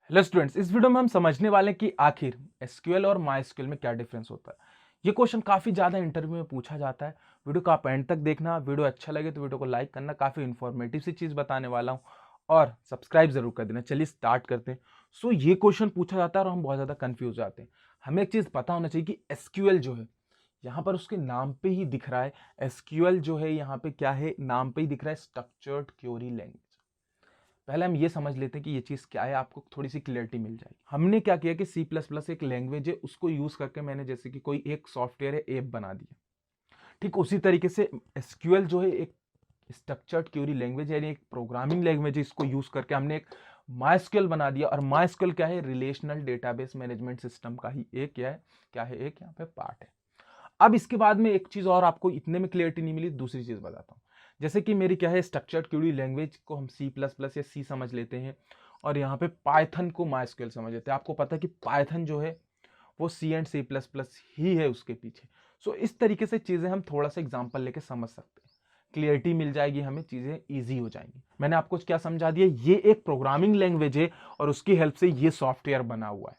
Hello students, इस video में हम समझने वाले हैं कि आखिर एसक्यूएल और माई में क्या डिफरेंस होता है। ये क्वेश्चन काफी ज्यादा इंटरव्यू में पूछा जाता है। वीडियो को आप एंड तक देखना। वीडियो अच्छा लगे तो वीडियो को लाइक करना, काफी इंफॉर्मेटिव सी चीज बताने वाला हूँ। और सब्सक्राइब जरूर कर देना। चलिए स्टार्ट करते हैं। ये क्वेश्चन पूछा जाता है और हम बहुत ज्यादा कंफ्यूज जाते हैं। हमें एक चीज पता होना चाहिए कि एसक्यूएल जो है, यहाँ पर उसके नाम पे ही दिख रहा है। एसक्यूएल जो है यहाँ पे क्या है, नाम पे ही दिख रहा है, स्ट्रक्चर्ड क्वेरी लैंग्वेज। पहले हम ये समझ लेते हैं कि ये चीज़ क्या है, आपको थोड़ी सी क्लियरिटी मिल जाएगी। हमने क्या किया कि C++ एक लैंग्वेज है, उसको यूज़ करके मैंने जैसे कि कोई एक सॉफ्टवेयर है, ऐप बना दिया। ठीक उसी तरीके से एसक्यूएल जो है एक स्ट्रक्चर्ड क्वेरी लैंग्वेज है, यानी एक प्रोग्रामिंग लैंग्वेज है। इसको यूज़ करके हमने एक माइस्क्यूएल बना दिया। और माइस्क्यूएल क्या है, रिलेशनल डेटाबेस मैनेजमेंट सिस्टम का ही एक क्या है एक यहाँ पे पार्ट है। अब इसके बाद में एक चीज और, आपको इतने में क्लियरिटी नहीं मिली, दूसरी चीज बताता हूँ। जैसे कि मेरी क्या है, स्ट्रक्चर्ड क्वेरी लैंग्वेज को हम C++ या सी समझ लेते हैं, और यहाँ पे पाइथन को माइस्क्यूएल समझ लेते हैं। आपको पता है कि पाइथन जो है वो C एंड C++ ही है उसके पीछे। इस तरीके से चीजें हम थोड़ा सा एग्जाम्पल लेके समझ सकते हैं, क्लियरिटी मिल जाएगी, हमें चीजें ईजी हो जाएंगी। मैंने आपको क्या समझा दिया, ये एक प्रोग्रामिंग लैंग्वेज है और उसकी हेल्प से ये सॉफ्टवेयर बना हुआ है।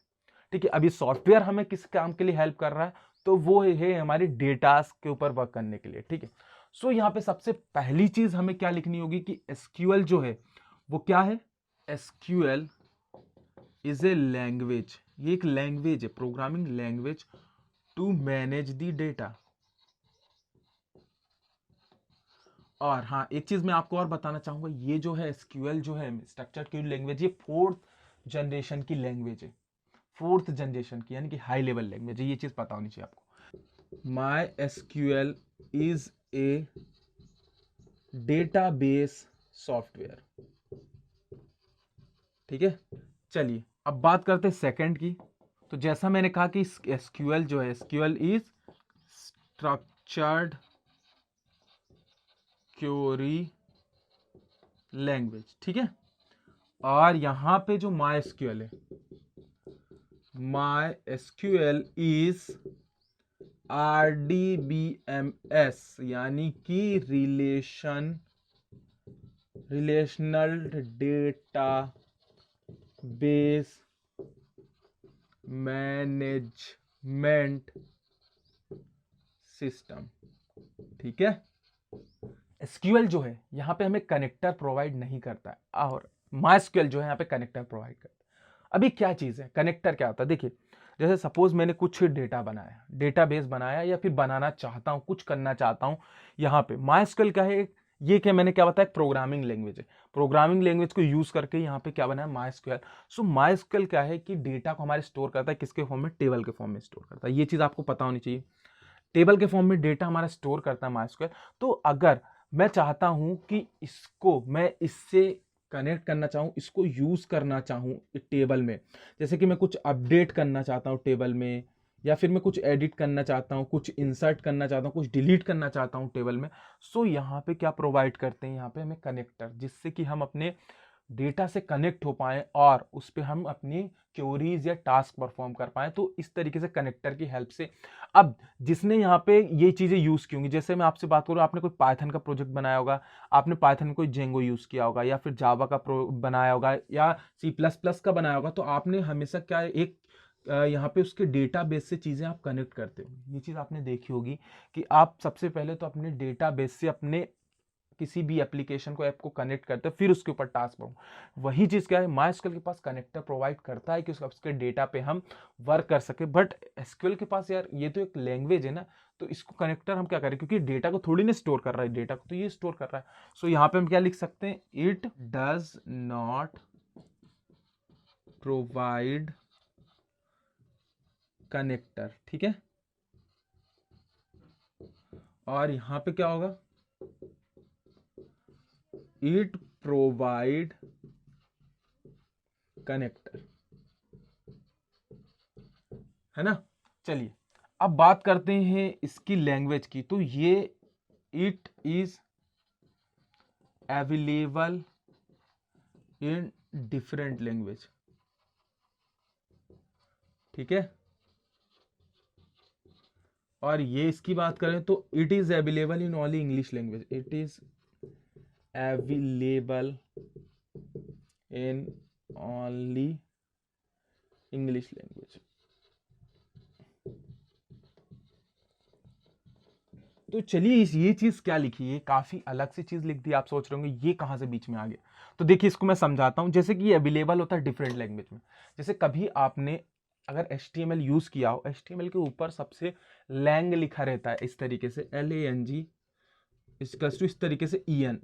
ठीक है, अब ये सॉफ्टवेयर हमें किस काम के लिए हेल्प कर रहा है, तो वो है हमारे डेटा के ऊपर वर्क करने के लिए। ठीक है, यहाँ पे सबसे पहली चीज हमें क्या लिखनी होगी कि एसक्यूएल जो है वो क्या है। एसक्यूएल इज ए लैंग्वेज, ये एक लैंग्वेज है, programming language to manage the data. और हाँ, एक चीज मैं आपको और बताना चाहूंगा, ये जो है एसक्यूएल जो है स्ट्रक्चर्ड क्वेरी लैंग्वेज, ये 4th जनरेशन की लैंग्वेज है। 4th जनरेशन की, यानी कि हाई लेवल लैंग्वेज है। ये चीज पता होनी चाहिए आपको। My SQL is a database software. ठीक है, चलिए अब बात करते हैं सेकंड की। तो जैसा मैंने कहा कि एसक्यूएल जो है, SQL is structured query language. ठीक है, और यहां पे जो माई एसक्यूएल है, माई एसक्यूएल इज RDBMS, यानी कि relational data base management system. ठीक है, एसक्यूएल जो है यहाँ पे हमें कनेक्टर प्रोवाइड नहीं करता है, और माइस्क्यूएल जो है यहाँ पे कनेक्टर प्रोवाइड करता है। अभी क्या चीज है, कनेक्टर क्या होता है, देखिए जैसे सपोज मैंने कुछ डेटा बनाया, डेटाबेस बनाया, या फिर बनाना चाहता हूं, कुछ करना चाहता हूं। यहाँ पे माइस्क्यूएल क्या है, ये क्या मैंने क्या बताया, प्रोग्रामिंग लैंग्वेज है। प्रोग्रामिंग लैंग्वेज को यूज करके यहाँ पे क्या बनाया, माइस्क्यूएल। माइस्क्यूएल क्या है कि डेटा को हमारे स्टोर करता है, किसके फॉर्म में, टेबल के फॉर्म में स्टोर करता है। ये चीज आपको पता होनी चाहिए, टेबल के फॉर्म में डेटा हमारा स्टोर करता है माइस्क्यूएल। तो अगर मैं चाहता हूं कि इसको मैं इससे कनेक्ट करना चाहूं, इसको यूज करना चाहूं टेबल में, जैसे कि मैं कुछ अपडेट करना चाहता हूं टेबल में, या फिर मैं कुछ एडिट करना चाहता हूं, कुछ इंसर्ट करना चाहता हूं, कुछ डिलीट करना चाहता हूं टेबल में। यहाँ पे क्या प्रोवाइड करते हैं, यहाँ पे हमें कनेक्टर, जिससे कि हम अपने डेटा से कनेक्ट हो पाए और उस पर हम अपनी क्वेरीज या टास्क परफॉर्म कर पाए। तो इस तरीके से कनेक्टर की हेल्प से, अब जिसने यहाँ पे ये चीजें यूज की होंगी, जैसे मैं आपसे बात करूँ, आपने कोई पाइथन का प्रोजेक्ट बनाया होगा, आपने पाइथन में कोई जेंगो यूज किया होगा, या फिर जावा का बनाया होगा, या C++ का बनाया होगा, तो आपने हमेशा क्या एक यहाँ पे उसके डेटाबेस से चीजें आप कनेक्ट करते हो। ये चीज आपने देखी होगी कि आप सबसे पहले तो अपने डेटाबेस से अपने किसी भी एप्लीकेशन को, ऐप को कनेक्ट करते हैं, फिर उसके ऊपर टास्क परफॉर्म। वही चीज क्या है, माइस्क्यूएल के पास कनेक्टर प्रोवाइड करता है कि उसके डेटा पे हम वर्क कर सके। बट एसक्यूएल के पास यार ये तो एक लैंग्वेज है ना, तो इसको कनेक्टर हम क्या करें, क्योंकि डेटा को थोड़ी ना स्टोर कर रहा है, डेटा को तो ये स्टोर कर रहा है। यहाँ पे हम क्या लिख सकते हैं, it does not provide connector. ठीक है, और यहाँ पे क्या होगा, इट प्रोवाइड कनेक्टर, है ना। चलिए अब बात करते हैं इसकी लैंग्वेज की। तो ये it is available in different language. ठीक है, और ये इसकी बात करें तो it is available in only English language. It is available in only English language. तो चलिए ये चीज क्या लिखी है, काफी अलग सी चीज लिख दी। आप सोच रहे होंगे ये कहां से बीच में आ गया। तो देखिए इसको मैं समझाता हूं। जैसे कि ये अवेलेबल होता है डिफरेंट लैंग्वेज में। जैसे कभी आपने अगर HTML यूज किया हो, HTML के ऊपर सबसे लैंग लिखा रहता है इस तरीके से, LANG इस तरीके से EN।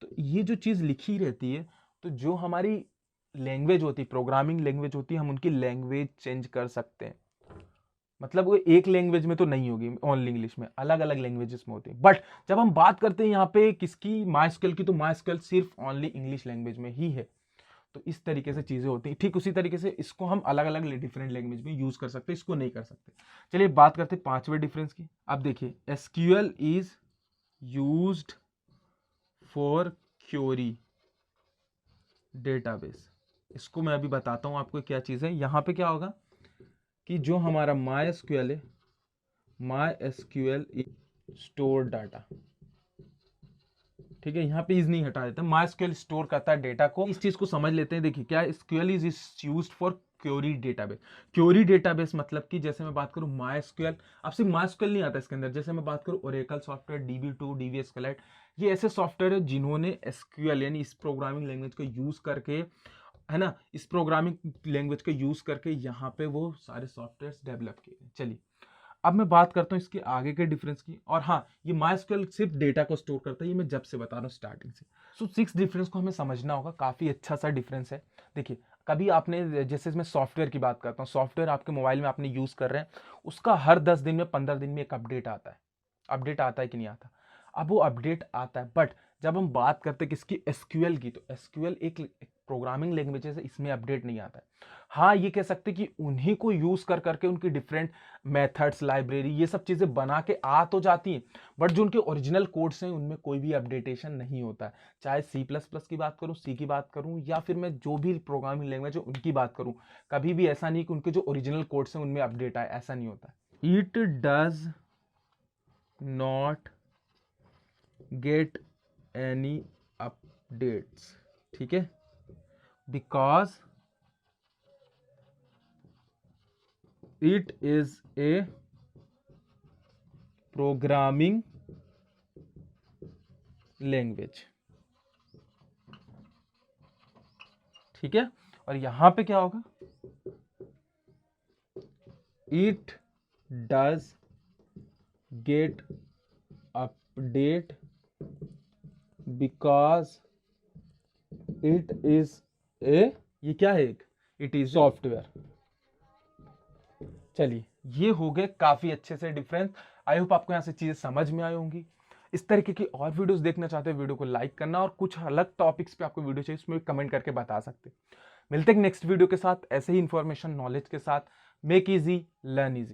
तो ये जो चीज लिखी रहती है, तो जो हमारी लैंग्वेज होती है, प्रोग्रामिंग लैंग्वेज होती है, हम उनकी लैंग्वेज चेंज कर सकते हैं। मतलब वो एक लैंग्वेज में तो नहीं होगी ओनली इंग्लिश में, अलग अलग लैंग्वेजेस में होती है। बट जब हम बात करते हैं यहाँ पे किसकी, माइस्क्यूएल की, तो माइस्क्यूएल सिर्फ ओनली इंग्लिश लैंग्वेज में ही है। तो इस तरीके से चीजें होती हैं। ठीक उसी तरीके से इसको हम अलग अलग डिफरेंट लैंग्वेज में यूज कर सकते हैं, इसको नहीं कर सकते। चलिए बात करते हैं पांचवें डिफरेंस की। अब देखिए SQL is used for query database. इसको मैं अभी बताता हूं आपको क्या चीज है। यहां पे क्या होगा कि जो हमारा MySQL है, MySQL स्टोर डाटा, ठीक है, यहाँ पे इज नहीं हटा देता। MySQL स्टोर करता है डेटा को। इस चीज को समझ लेते हैं। देखिए क्या SQL is used for query database. Query database मतलब कि जैसे मैं बात करूं MySQL, अब सिर्फ MySQL नहीं आता इसके अंदर। जैसे मैं बात करूं ओरेकल सॉफ्टवेयर, DB2, DBSQLite, ये ऐसे सॉफ्टवेयर है जिन्होंने SQL यानी इस प्रोग्रामिंग लैंग्वेज को यूज करके, है ना, इस प्रोग्रामिंग लैंग्वेज का यूज करके यहाँ पे वो सारे सॉफ्टवेयर डेवलप किए। चलिए अब मैं बात करता हूँ इसके आगे के डिफरेंस की। और हाँ, ये MySQL सिर्फ डेटा को स्टोर करता है, ये मैं जब से बता रहा हूँ स्टार्टिंग से। सो 6 डिफरेंस को हमें समझना होगा। काफी अच्छा सा डिफरेंस है। देखिए कभी आपने, जैसे मैं सॉफ्टवेयर की बात करता हूँ, सॉफ्टवेयर आपके मोबाइल में आपने यूज कर रहे हैं, उसका हर 10 दिन में 15 दिन में एक अपडेट आता है। अपडेट आता है कि नहीं आता? अब वो अपडेट आता है, बट जब हम बात करते हैं किसकी, एसक्यूएल की, तो एसक्यूएल एक प्रोग्रामिंग लैंग्वेज है, इसमें अपडेट नहीं आता है। हाँ ये कह सकते कि उन्हीं को यूज कर करके उनकी डिफरेंट मेथड्स, लाइब्रेरी, ये सब चीजें बना के आ तो जाती हैं, बट जो उनके ओरिजिनल कोड्स हैं उनमें कोई भी अपडेटेशन नहीं होता है। चाहे C++ की बात करूं, C की बात करूं, या फिर मैं जो भी प्रोग्रामिंग लैंग्वेज है उनकी बात करूं, कभी भी ऐसा नहीं कि उनके जो ओरिजिनल कोड्स हैं उनमें अपडेट आए, ऐसा नहीं होता। It does not get any updates, ठीक है, because it is a programming language, ठीक है। और यहां पे क्या होगा, it does get update because it is a, ये क्या है, एक इट इज सॉफ्टवेयर। चलिए ये हो गए काफी अच्छे से डिफरेंस। आई होप आपको यहां से चीजें समझ में आई होंगी। इस तरीके की और वीडियोस देखना चाहते हैं, वीडियो को लाइक करना, और कुछ अलग टॉपिक्स पे आपको वीडियो चाहिए उसमें कमेंट करके बता सकते हैं। मिलते हैं नेक्स्ट वीडियो के साथ ऐसे ही इंफॉर्मेशन, नॉलेज के साथ। Make easy, learn easy.